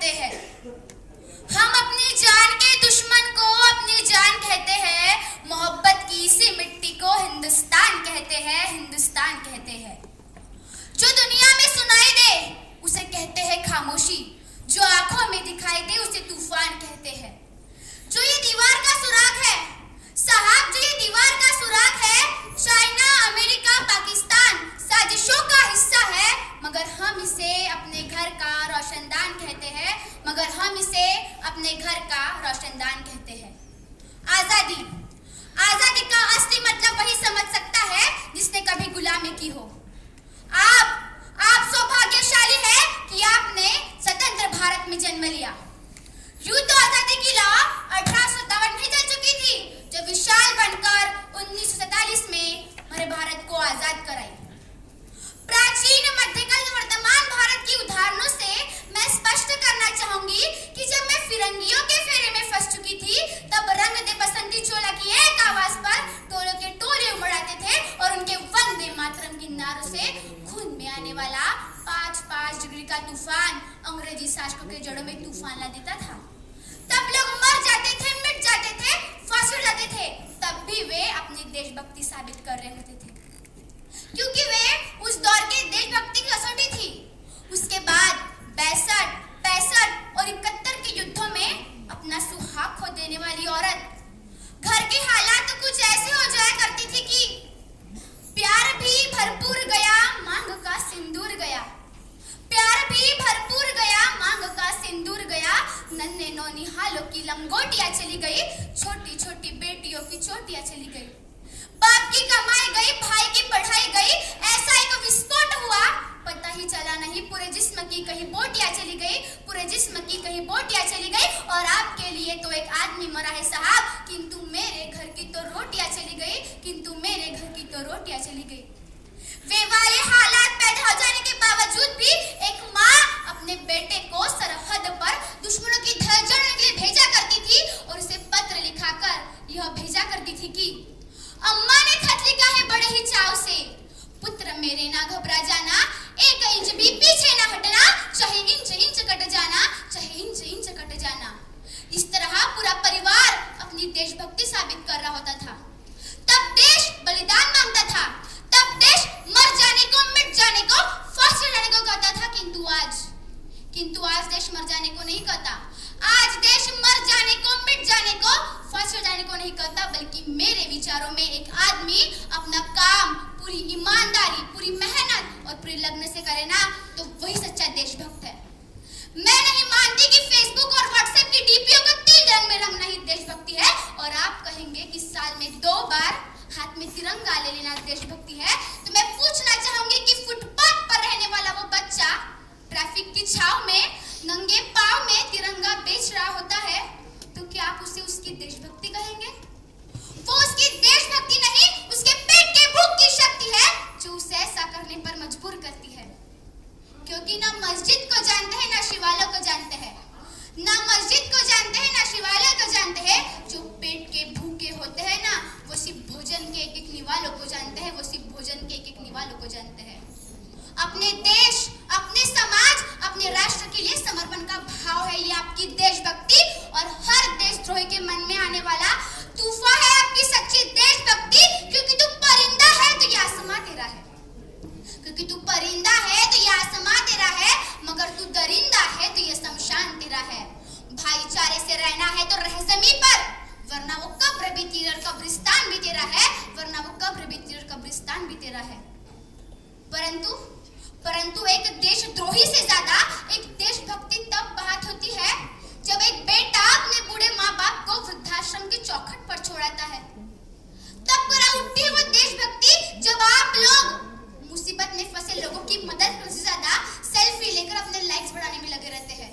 कहते हैं। हम अपनी जान के दुश्मन को अपनी जान कहते हैं। मोहब्बत की इसी मिट्टी को हिंदुस्तान कहते हैं, हिंदुस्तान कहते हैं। जो दुनिया में सुनाई दे उसे कहते हैं खामोशी, जो आंखों में दिखाई दे उसे तूफान कहते हैं। जो ये दीवार का सुराग है साहब, जो ये दीवार का सुराग है, चाइना, अमेरिका, पाकिस्तान साजिशों का हिस्सा है, मगर हम इसे अपने घर का रोशनदान कहते हैं, मगर हम इसे अपने घर का रोशनदान कहते हैं। आजादी, आजादी का असली मतलब वही समझ सकता है जिसने कभी गुलामी की हो। आप सौभाग्यशाली है कि आपने स्वतंत्र भारत में जन्म लिया। यूं तो आजादी की लौ 1857 में चल चुकी थी, जो विशाल बनकर 1947 में हमारे भारत को आजाद कराई। प्राचीन, मध्यकालीन, वर्तमान भारत की उदाहरणों से मैं स्पष्ट करना चाहूंगी कि जब मैं फिरंगियों के फेरे में फंस चुकी थी, तब रंग दे बसंती चोला की एक आवाज पर टोलों के टोले उमड़ाते थे और उनके वंदे मातरम की नारों से खून में आने वाला 5-5 डिग्री का तूफान अंग्रेजी शासकों के जड़ों में तूफान ला देता था। तब लोग मर जाते थे, मिट जाते थे, फांसी हो जाते थे, तब भी वे अपनी देशभक्ति साबित कर रहे होते थे, क्योंकि वे उस दौर के देशभक्ति की कसौटी थी। उसके बाद 62, 65 और 71 के युद्धों में अपना सुहाग खो देने वाली औरत, घर के हालात कुछ ऐसे हो जाया करती थी कि प्यार भी भरपूर गया, मांग का सिंदूर गया। प्यार भी भरपूर गया, मांग का सिंदूर गया। नन्हे नौनिहालों की लंगोटियां चली गई, छोटी छोटी बेटियों की चोटियां चली गई। बाप की कमाई गई, भाई की पढ़ाई गई, ऐसा एक विस्फोट हुआ, पता ही चला नहीं, पूरे जिस्म की कहीं बोटियां चली गई, पूरे जिस्म की कहीं बोटियां चली गई। और आपके लिए तो एक आदमी मरा है साहब, किंतु मेरे घर की तो रोटियां चली गई, किंतु मेरे घर की तो रोटियां चली गई। वे वाले हालात पैदा हो जाने के बावजूद भी एक माँ अपने बेटे को सरहद पर दुश्मनों की धर जड़ने के लिए भेजा करती थी और उसे पत्र लिखाकर यह भेजा करती थी कि अम्मा ने खत लिखा है बड़े ही चाव से, पुत्र मेरे ना घबरा जाना, 1 इंच भी पीछे ना हटना, चाहे इंच इंच कट जाना, चाहे इंच इंच कट जाना। इस तरह पूरा परिवार अपनी देशभक्ति साबित कर रहा होता था। तब देश बलिदान मांगता था, तब देश मर जाने को, मिट जाने को, फांसी जाने को कहता था। किंतु आज देश मर जाने को नहीं कहता। आज देश मर जाने को, मिट जाने को, फांसी जाने को नहीं कहता, बल्कि मेरे विचारों में एक आदमी अपना काम पूरी ईमानदारी, पूरी मेहनत और पूरी लगन से करे ना, तो वही सच्चा देशभक्त है। मैं नहीं मानती कि फेसबुक और व्हाट्सएप की डीपीओ को 3 रंग में रंगना ही देशभक्ति है। और आप कहेंगे कि साल में 2 बार हाथ में तिरंगा ले लेना देशभक्ति है, तो मैं पूछना चाहूंगी कि फुटपाथ पर रहने वाला वो बच्चा ट्रैफिक की छाव में नंगे पांव में तिरंगा बेच रहा होता है, तो क्या आप उसे उसकी देशभक्ति कहेंगे? वो उसकी देशभक्ति नहीं, उसके पेट के भूख की शक्ति है जो उसे ऐसा करने पर मजबूर करती है। क्योंकि ना मस्जिद को जानते हैं, ना शिवालय को जानते हैं, ना मस्जिद को जानते हैं, ना शिवालय को जानते हैं। जो पेट के भूखे होते हैं ना, वो सिर्फ भोजन के एक निवालों को जानते हैं, वो सिर्फ भोजन के एक निवालों को जानते हैं। अपने देश, अपने समाज, अपने राष्ट्र के लिए समर्पण का भाव है ये आपकी देशभक्ति। और हर देशद्रोही के मन में आने वाला तूफान है आपकी सच्ची देशभक्ति। क्योंकि तू परिंदा है तो ये आसमां तेरा है, क्योंकि तू परिंदा है तो ये आसमां तेरा है, मगर तू दरिंदा है तो ये शमशान तेरा है। भाईचारे से रहना है तो रह जमीन पर, वरना वो कब्र भी तेरा, कब्रिस्तान भी तेरा है, वरना वो कब्र भी तेरा, कब्रिस्तान भी तेरा है। परंतु एक देशद्रोही से ज्यादा एक देशभक्ति तब बात होती है जब एक बेटा अपने बूढ़े माँ बाप को वृद्धाश्रम की चौखट पर छोड़ाता है। तब करा उठती है वो देशभक्ति जब आप लोग मुसीबत में फंसे लोगों की मदद करने से ज्यादा सेल्फी लेकर अपने लाइक्स बढ़ाने में लगे रहते हैं।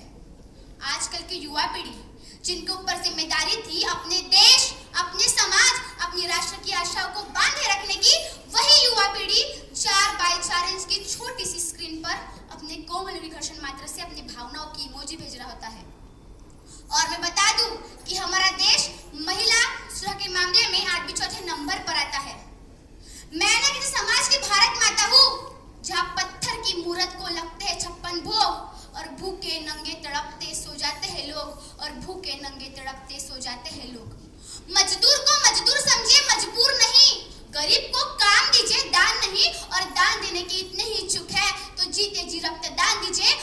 आजकल की युवा पीढ़ी जिनके ऊपर जिम्मेदारी थी अपने देश, अपने समाज, अपने राष्ट्र की आशाओं को बांधे रखने की, वही युवा पीढ़ी 4x4 इंच की छोटी सी स्क्रीन पर अपने कोमल विकर्षण मात्र से अपनी भावनाओं की इमोजी भेज रहा होता है। और मैं बता दूं कि हमारा देश महिला सुरक्षा के मामले में 8वीं 4थे नंबर पर आता है। मैं ना किसी समाज की भारत माता हूँ जहाँ पत्थर की मूरत को लगते हैं 56 भोग और भूखे नंगे तड़पते सो जाते हैं लोग, और भूखे नंगे तड़पते सो जाते हैं लोग। मजदूर को मजदूर समझिए, मजबूर नहीं। गरीब को काम दीजिए, दान नहीं। और दान देने के इतने ही इच्छुक है तो जीते जी रक्तदान दीजिए।